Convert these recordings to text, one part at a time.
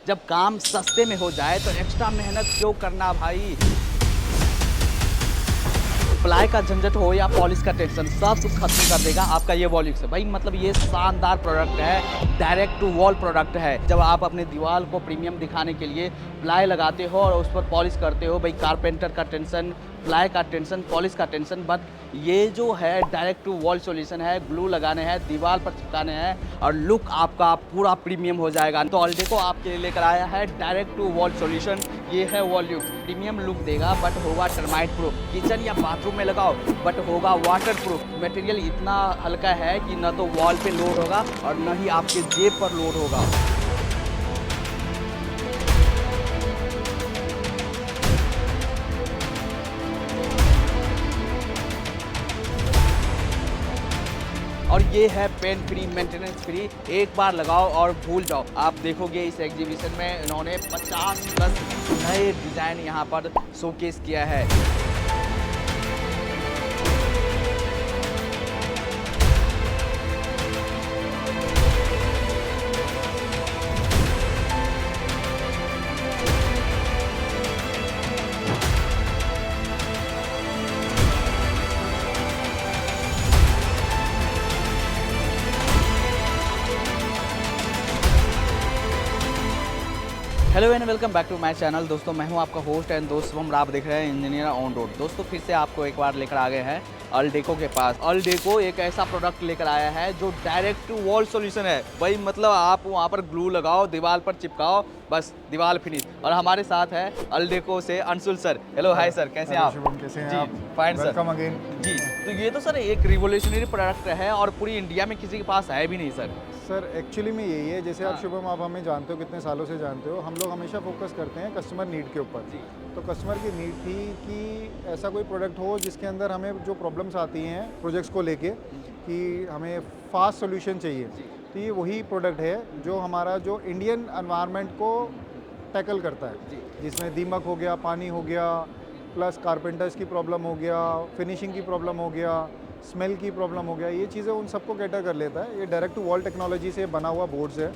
जब काम सस्ते में हो जाए तो एक्स्ट्रा मेहनत क्यों करना भाई। प्लाई का झंझट हो या पॉलिश का टेंशन, सब कुछ खत्म कर देगा आपका ये वॉल्यूक्स भाई। मतलब ये शानदार प्रोडक्ट है, डायरेक्ट टू वॉल प्रोडक्ट है। जब आप अपने दीवार को प्रीमियम दिखाने के लिए प्लाई लगाते हो और उस पर पॉलिश करते हो भाई, कारपेंटर का टेंशन, प्लाई का टेंशन, पॉलिश का टेंशन, बट ये जो है डायरेक्ट टू वॉल सॉल्यूशन है। ग्लू लगाने हैं, दीवार पर चिपकाने हैं और लुक आपका पूरा प्रीमियम हो जाएगा। तो अल्डेको आपके लिए लेकर आया है डायरेक्ट टू वॉल सॉल्यूशन। ये है वॉल्यूक्स, प्रीमियम लुक देगा बट होगा टर्माइट प्रूफ। किचन या बाथरूम में लगाओ बट होगा वाटर प्रूफ। मटेरियल इतना हल्का है कि न तो वॉल पे लोड होगा और न ही आपके जेब पर लोड होगा। और ये है पेन फ्री, मेंटेनेंस फ्री। एक बार लगाओ और भूल जाओ। आप देखोगे इस एग्जीबिशन में इन्होंने 50 प्लस नए डिज़ाइन यहाँ पर शोकेस किया है। Hello and welcome back to my channel. दोस्तों मैं हूं आपका होस्ट एंड दोस्त शुभम। आप देख रहे हैं इंजीनियर ऑन रोड। दोस्तों फिर से आपको एक बार लेकर आ गए हैं अल्डेको के पास। अल्डेको एक ऐसा प्रोडक्ट लेकर आया है जो डायरेक्ट टू वॉल सॉल्यूशन है भाई। मतलब आप वहां पर ग्लू लगाओ, दीवार पर चिपकाओ, बस दीवार फिनिश। और हमारे साथ है अल्डेको से Anshul sir. Hello hi sir, कैसे हैं आप? शुभम, कैसे हैं जी, आप? Fine sir. Welcome again. जी, तो ये तो सर एक रिवोल्यूशनरी प्रोडक्ट है और पूरी इंडिया में किसी के पास है भी नहीं सर। सर एक्चुअली में यही है, जैसे आप हाँ। शुभम आप हमें जानते हो, कितने सालों से जानते हो, हम लोग हमेशा फोकस करते हैं कस्टमर नीड के ऊपर। जी। तो कस्टमर की नीड थी कि ऐसा कोई प्रोडक्ट हो जिसके अंदर हमें जो प्रॉब्लम्स आती हैं प्रोजेक्ट्स को लेके कि हमें फास्ट सोल्यूशन चाहिए। तो ये वही प्रोडक्ट है जो हमारा जो इंडियन एनवायरनमेंट को टैकल करता है, जिसमें दीमक हो गया, पानी हो गया, प्लस कारपेंटर्स की प्रॉब्लम हो गया, फिनिशिंग की प्रॉब्लम हो गया, स्मेल की प्रॉब्लम हो गया। ये चीज़ें उन सबको कैटर कर लेता है। ये डायरेक्ट टू वॉल टेक्नोलॉजी से बना हुआ बोर्ड्स है,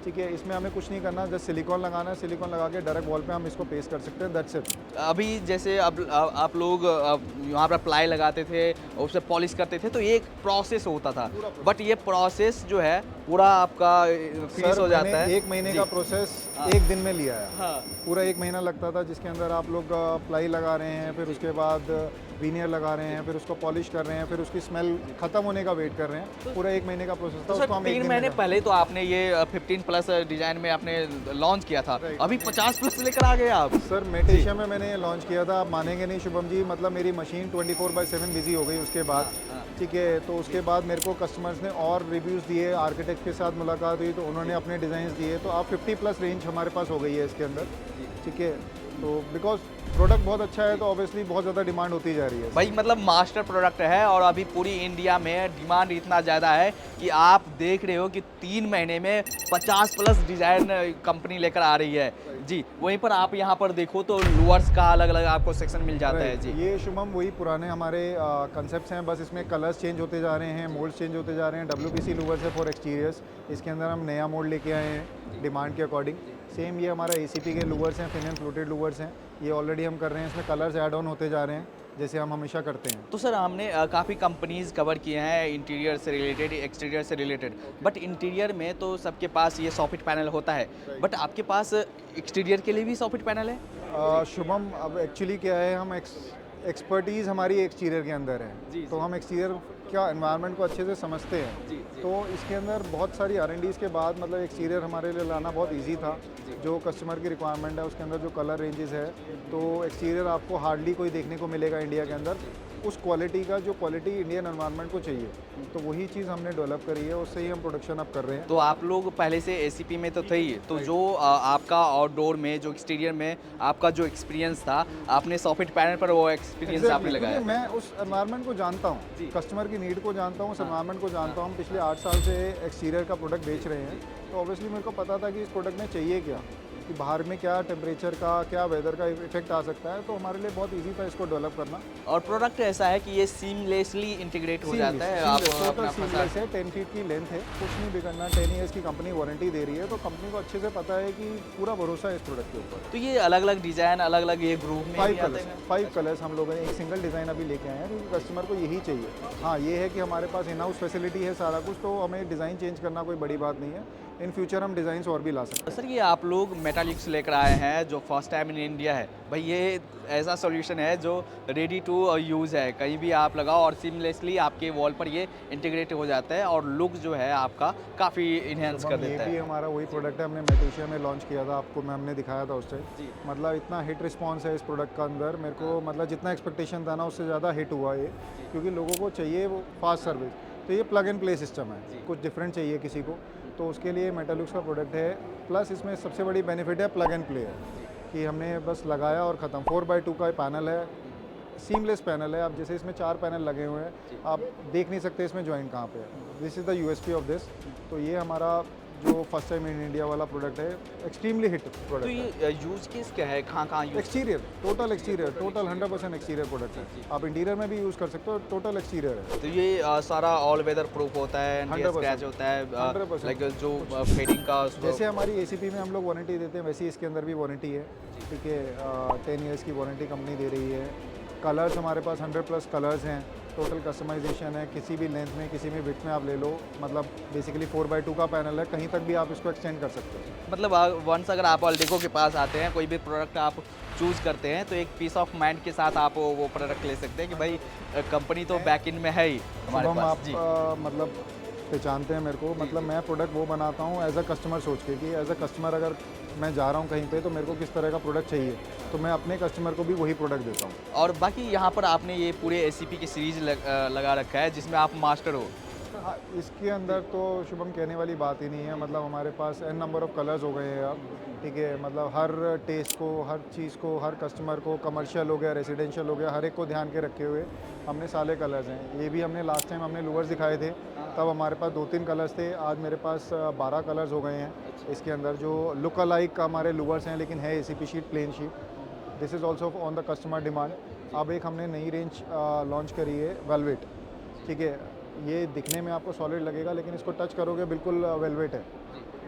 ठीक है। इसमें हमें कुछ नहीं करना, जस्ट सिलिकॉन लगाना है। सिलिकॉन लगा के डायरेक्ट वॉल पे हम इसको पेस्ट कर सकते हैं, दैट्स इट। अभी जैसे अब आप लोग यहाँ पर प्लाई लगाते थे और उसे पॉलिश करते थे तो ये एक प्रोसेस होता था, बट ये प्रोसेस जो है पूरा आपका फिनिश हो जाता है। एक महीने का प्रोसेस हाँ। एक दिन में लिया है। हाँ। पूरा एक महीना लगता था, जिसके अंदर आप लोग प्लाई लगा रहे हैं, फिर उसके बाद वीनियर लगा रहे हैं, फिर उसको पॉलिश कर रहे हैं, फिर उसकी स्मेल खत्म होने का वेट कर रहे हैं। पूरा एक महीने का प्रोसेस था। तो उसको सर हम एक 3 दिन महीने में पहले तो आपने ये 15 प्लस डिजाइन में आपने लॉन्च किया था, Right. अभी 50 प्लस लेकर आ गए आप। सर मेटेशिया में मैंने लॉन्च किया था। आप मानेंगे नहीं शुभम जी, मतलब मेरी मशीन 24/7 बिजी हो गई उसके बाद, ठीक है। तो उसके बाद मेरे को कस्टमर्स ने और रिव्यूज़ दिए, आर्किटेक्ट के साथ मुलाकात हुई तो उन्होंने अपने डिज़ाइंस दिए। तो आप 50 प्लस रेंज हमारे पास हो गई है इसके अंदर, ठीक है। तो बिकॉज प्रोडक्ट बहुत अच्छा है तो ऑब्वियसली बहुत ज़्यादा डिमांड होती जा रही है भाई मतलब मास्टर प्रोडक्ट है और अभी पूरी इंडिया में डिमांड इतना ज़्यादा है कि आप देख रहे हो कि 3 महीने में 50 प्लस डिज़ाइन कंपनी लेकर आ रही है जी। वहीं पर आप यहाँ पर देखो तो लूअर्स का अलग अलग आपको सेक्शन मिल जाता है जी। ये शुभम वही पुराने हमारे कंसेप्ट्स हैं, बस इसमें कलर्स चेंज होते जा रहे हैं, मोल्ड्स चेंज होते जा रहे हैं। WPC लूवर्स है फॉर एक्सटीरियर्स, इसके अंदर हम नया मोल्ड लेके आए हैं डिमांड के अकॉर्डिंग। सेम ये हमारा ACP के लूवर्स हैं, फिन एंड फ्लोटेड लूवर्स हैं, ये ऑलरेडी हम कर रहे हैं। इसमें कलर्स ऐड ऑन होते जा रहे हैं जैसे हम हमेशा करते हैं। तो सर हमने काफ़ी कंपनीज कवर किए हैं इंटीरियर से रिलेटेड, एक्सटीरियर से रिलेटेड, बट इंटीरियर में तो सबके पास ये सॉफिट पैनल होता है, बट आपके पास एक्सटीरियर के लिए भी सॉफिट पैनल है? शुभम अब एक्चुअली क्या है, हम एक्सपर्टीज़ हमारी एक्सटीरियर के अंदर है। जी, तो हम एक्सटीरियर क्या एनवायरनमेंट को अच्छे से समझते हैं। जी। तो इसके अंदर बहुत सारी R&Ds के बाद मतलब एक्सटीरियर हमारे लिए लाना बहुत इजी था। जो कस्टमर की रिक्वायरमेंट है उसके अंदर जो कलर रेंजेस है, तो एक्सटीरियर आपको हार्डली कोई देखने को मिलेगा इंडिया के अंदर उस क्वालिटी का, जो क्वालिटी इंडियन एनवायरनमेंट को चाहिए। तो वही चीज़ हमने डेवलप करी है, उससे ही हम प्रोडक्शन अब कर रहे हैं। तो आप लोग पहले से ACP में तो थे ही, तो जो आपका आउटडोर में जो एक्सटीरियर में आपका जो एक्सपीरियंस था, आपने सॉफिट पैनल पर वो एक्सपीरियंस आपने Exactly, लगाया। क्योंकि मैं उस एनवायरनमेंट को जानता जी। हूँ, कस्टमर की नीड को जानता हूँ, उस हाँ। एनवायरनमेंट को जानता हूँ। हम पिछले 8 साल से एक्सटीरियर का प्रोडक्ट बेच रहे हैं, तो ऑब्वियसली मेरे को पता था कि इस प्रोडक्ट में चाहिए क्या। कि बाहर में क्या टेम्परेचर का, क्या वेदर का इफेक्ट आ सकता है, तो हमारे लिए बहुत ईजी था इसको डेवलप करना। और प्रोडक्ट ऐसा है कि ये सीमलेसली इंटीग्रेट हो जाता है, आप अपना सीमलेस है, 10 फीट की लेंथ है, कुछ नहीं बिगड़ना, 10 ईयर्स की कंपनी वारंटी दे रही है, तो कंपनी को अच्छे से पता है कि पूरा भरोसा है इस प्रोडक्ट के ऊपर। तो ये अलग अलग डिज़ाइन, अलग अलग ये ग्रुप में भी आते हैं? 5 कलर्स हम लोगों ने एक सिंगल डिज़ाइन अभी लेके आए हैं क्योंकि कस्टमर को यही चाहिए। हाँ, ये है कि हमारे पास इन हाउस फैसिलिटी है सारा कुछ, तो हमें डिज़ाइन चेंज करना कोई बड़ी बात नहीं है। इन फ्यूचर हम डिज़ाइंस और भी ला सकते हैं। सर ये आप लोग मेटालिक्स लेकर आए हैं जो फर्स्ट टाइम इन इंडिया है, भाई ये ऐसा सॉल्यूशन है जो रेडी टू यूज़ है, कहीं भी आप लगाओ और सीमलेसली आपके वॉल पर ये इंटीग्रेट हो जाता है और लुक जो है आपका काफ़ी इन्हेंस कर देता ये भी है। हमारा वही प्रोडक्ट है, हमने मेटेशिया में लॉन्च किया था, आपको मैं हमने दिखाया था उस जी। टाइम। मतलब इतना हिट रिस्पॉन्स है इस प्रोडक्ट का अंदर, मेरे को मतलब जितना एक्सपेक्टेशन था ना उससे ज़्यादा हिट हुआ ये, क्योंकि लोगों को चाहिए वो फास्ट सर्विस। तो ये प्लग एंड प्ले सिस्टम है, कुछ डिफरेंट चाहिए किसी को, तो उसके लिए मेटालुक्स का प्रोडक्ट है। प्लस इसमें सबसे बड़ी बेनिफिट है प्लग एंड प्ले है, कि हमने बस लगाया और ख़त्म। 4x2 का पैनल है, सीमलेस पैनल है। आप जैसे इसमें 4 पैनल लगे हुए हैं, आप देख नहीं सकते इसमें जॉइंट कहाँ पे है। This is the USP of this. तो ये हमारा जो फर्स्ट टाइम इन इंडिया वाला प्रोडक्ट है, एक्सट्रीमली हिट तो प्रोडक्ट है। ये यूज़ केस क्या है, कहाँ use? Exterior, total 100% exterior product है। आप इंटीरियर में भी यूज़ कर सकते हो, टोटल एक्सटीरियर है। तो ये सारा ऑल वेदर प्रूफ होता है, एंटी 100% स्क्रैच होता है, 100% लाइक जो फेडिंग का जैसे हमारी एसीपी में हम लोग वारंटी देते हैं, वैसे ही इसके अंदर भी वारंटी है। ठीक है, 10 ईयर्स की वारंटी कंपनी दे रही है। कलर्स हमारे पास 100+ कलर्स हैं। टोटल कस्टमाइजेशन है, किसी भी लेंथ में, किसी भी विड्थ में आप ले लो। मतलब बेसिकली 4x2 का पैनल है, कहीं तक भी आप इसको एक्सटेंड कर सकते हो। मतलब वंस अगर आप अल्डेको के पास आते हैं, कोई भी प्रोडक्ट आप चूज़ करते हैं तो एक पीस ऑफ माइंड के साथ आप वो प्रोडक्ट ले सकते हैं कि भाई कंपनी तो बैक इन में है ही हमारे शुभम, पास। आप जी मतलब पहचानते हैं मेरे को, मतलब मैं प्रोडक्ट वो बनाता हूँ एज अ कस्टमर सोच के, कि एज अ कस्टमर अगर मैं जा रहा हूँ कहीं पे तो मेरे को किस तरह का प्रोडक्ट चाहिए, तो मैं अपने कस्टमर को भी वही प्रोडक्ट देता हूँ। और बाकी यहाँ पर आपने ये पूरे एसीपी की सीरीज लगा रखा है जिसमें आप मास्टर हो। हाँ, इसके अंदर तो शुभम कहने वाली बात ही नहीं है। मतलब हमारे पास n नंबर ऑफ़ कलर्स हो गए हैं अब। ठीक है, मतलब हर टेस्ट को, हर चीज़ को, हर कस्टमर को, कमर्शियल हो गया, रेजिडेंशियल हो गया, हर एक को ध्यान के रखे हुए हमने सारे कलर्स हैं। ये भी हमने लास्ट टाइम हमने लूवर्स दिखाए थे, तब हमारे पास 2-3 कलर्स थे। आज मेरे पास 12 कलर्स हो गए हैं इसके अंदर, जो लुक अलाइक का हमारे लूवर्स हैं, लेकिन है ACP sheet, plain sheet. This is also on the customer demand. अब एक हमने नई रेंज लॉन्च करी है, वेलवेट। ठीक है, ये दिखने में आपको सॉलिड लगेगा, लेकिन इसको टच करोगे बिल्कुल वेलवेट है।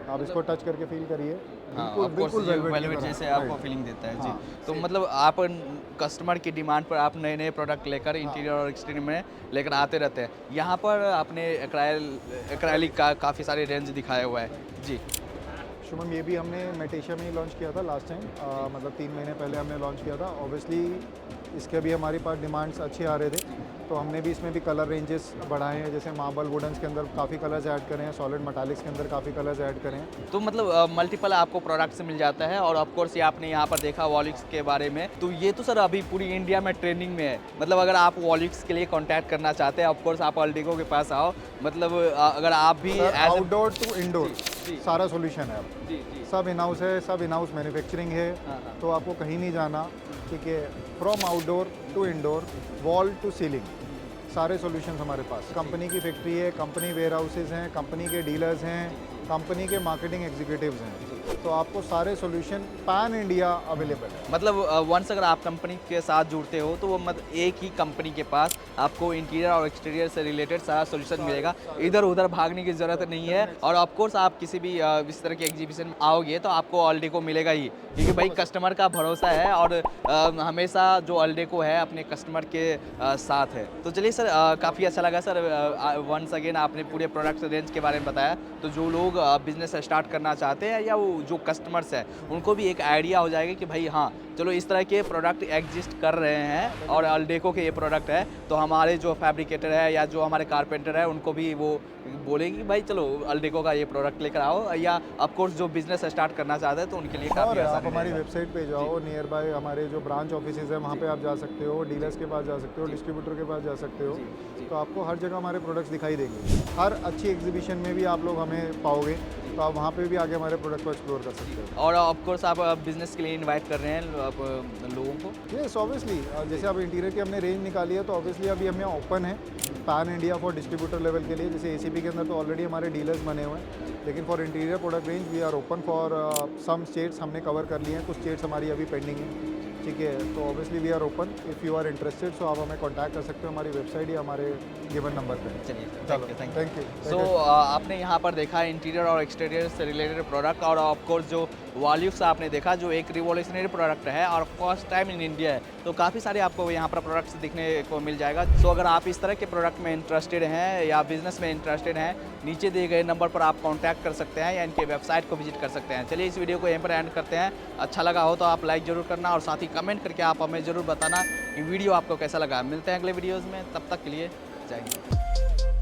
आप इसको टच करके फील करिए, बिल्कुल वेलवेट जैसे आपको फीलिंग देता है। जी, तो मतलब आप कस्टमर की डिमांड पर आप नए नए प्रोडक्ट लेकर इंटीरियर और एक्सटीरियर में लेकर आते रहते हैं। यहाँ पर आपने एक्राइलिक का काफ़ी सारे रेंज दिखाया हुआ है। जी शुभम, ये भी हमने मेटेशिया में ही लॉन्च किया था लास्ट टाइम, मतलब 3 महीने पहले हमने लॉन्च किया था। ऑब्वियसली इसके भी हमारे पास डिमांड्स अच्छे आ रहे थे, तो हमने भी इसमें भी कलर रेंजेस बढ़ाए हैं। जैसे मार्बल वुडन्स के अंदर काफ़ी कलर्स ऐड करें हैं, सॉलिड मेटालिक्स के अंदर काफ़ी कलर्स ऐड करें हैं। तो मतलब मल्टीपल आपको प्रोडक्ट्स मिल जाता है। और ऑफकोर्स ये आपने यहाँ पर देखा वॉलिक्स के बारे में, तो ये तो सर अभी पूरी इंडिया में ट्रेंडिंग में है। मतलब अगर आप वॉलिक्स के लिए कांटेक्ट करना चाहते हैं, ऑफकोर्स आप अल्डेको के पास आओ। मतलब अगर आप भी आउटडोर टू इंडोर सारा सोल्यूशन है अब। जी जी सब इन हाउस है, सब इन हाउस मैन्युफैक्चरिंग है, तो आपको कहीं नहीं जाना। ठीक है, from outdoor to indoor, wall to ceiling, सारे सॉल्यूशंस हमारे पास। कंपनी की फैक्ट्री है, कंपनी वेयर हाउसेज हैं, कंपनी के डीलर्स हैं, कंपनी के मार्केटिंग एग्जीक्यूटिव्स हैं, तो आपको सारे सॉल्यूशन पैन इंडिया अवेलेबल है। मतलब वंस अगर आप कंपनी के साथ जुड़ते हो तो वो मतलब एक ही कंपनी के पास आपको इंटीरियर और एक्सटीरियर से रिलेटेड सारा सॉल्यूशन मिलेगा, इधर उधर भागने की ज़रूरत नहीं है। और ऑफकोर्स आप किसी भी इस तरह के एग्जीबिशन में आओगे तो आपको अल्डेको मिलेगा ही, क्योंकि भाई कस्टमर का भरोसा है और हमेशा जो अल्डेको है अपने कस्टमर के साथ है। तो चलिए सर, काफ़ी अच्छा लगा सर, वंस अगेन आपने पूरे प्रोडक्ट रेंज के बारे में बताया। तो जो लोग बिज़नेस स्टार्ट करना चाहते हैं या वो जो कस्टमर्स हैं, उनको भी एक आइडिया हो जाएगा कि भाई हाँ चलो इस तरह के प्रोडक्ट एग्जिस्ट कर रहे हैं और अल्डेको के ये प्रोडक्ट है, तो हमारे जो फैब्रिकेटर है या जो हमारे कारपेंटर है उनको भी वो बोलेंगे कि भाई चलो अल्डेको का ये प्रोडक्ट लेकर आओ। या ऑफकोर्स जो बिज़नेस स्टार्ट करना चाहते हैं तो उनके लिए काफ़ी और आप आसान हमारी रहेगा। वेबसाइट पे जाओ, नियर बाय हमारे जो ब्रांच ऑफिसेज हैं वहाँ पे आप जा सकते हो, डीलर्स के पास जा सकते हो, डिस्ट्रीब्यूटर के पास जा सकते हो, तो आपको हर जगह हमारे प्रोडक्ट्स दिखाई देंगे। हर अच्छी एग्जीबिशन में भी आप लोग हमें पाओगे, तो आप वहाँ पे भी आगे हमारे प्रोडक्ट को एक्सप्लोर कर सकते हो। और ऑफकोर्स आप बिज़नेस के लिए इनवाइट कर रहे हैं आप लोगों को। यस, ऑब्वियसली जैसे अब इंटीरियर की हमने रेंज निकाली है, तो ऑब्वियसली अभी हमें ओपन है pan India for distributor level के लिए। जैसे एसीपी के अंदर तो ऑलरेडी हमारे डीलर्स बने हुए हैं, लेकिन for interior product range we are open for some states हमने कवर कर लिए हैं, कुछ स्टेट्स हमारी अभी पेंडिंग है, ठीक है। तो obviously we are open, if you are interested so आप हमें कांटेक्ट कर सकते हो हमारी वेबसाइट या हमारे गिवन नंबर पे। चलिए चलो thank you. Thank you. So आपने यहाँ पर देखा इंटीरियर और एक्सटीरियर से रिलेटेड प्रोडक्ट, और ऑफ कोर्स जो वॉल्यूम्स आपने देखा जो एक रिवॉल्यूशनरी प्रोडक्ट है और फर्स्ट टाइम इन इंडिया है, तो काफ़ी सारे आपको यहाँ पर प्रोडक्ट्स दिखने को मिल जाएगा। सो अगर आप इस तरह के प्रोडक्ट में इंटरेस्टेड हैं या बिजनेस में इंटरेस्टेड हैं, नीचे दिए गए नंबर पर आप कॉन्टैक्ट कर सकते हैं या इनके वेबसाइट को विजिट कर सकते हैं। चलिए इस वीडियो को यहीं पर एंड करते हैं। अच्छा लगा हो तो आप लाइक ज़रूर करना और साथ ही कमेंट करके आप हमें ज़रूर बताना कि वीडियो आपको कैसा लगा। मिलते हैं अगले वीडियोज़ में, तब तक के लिए जय हिंद।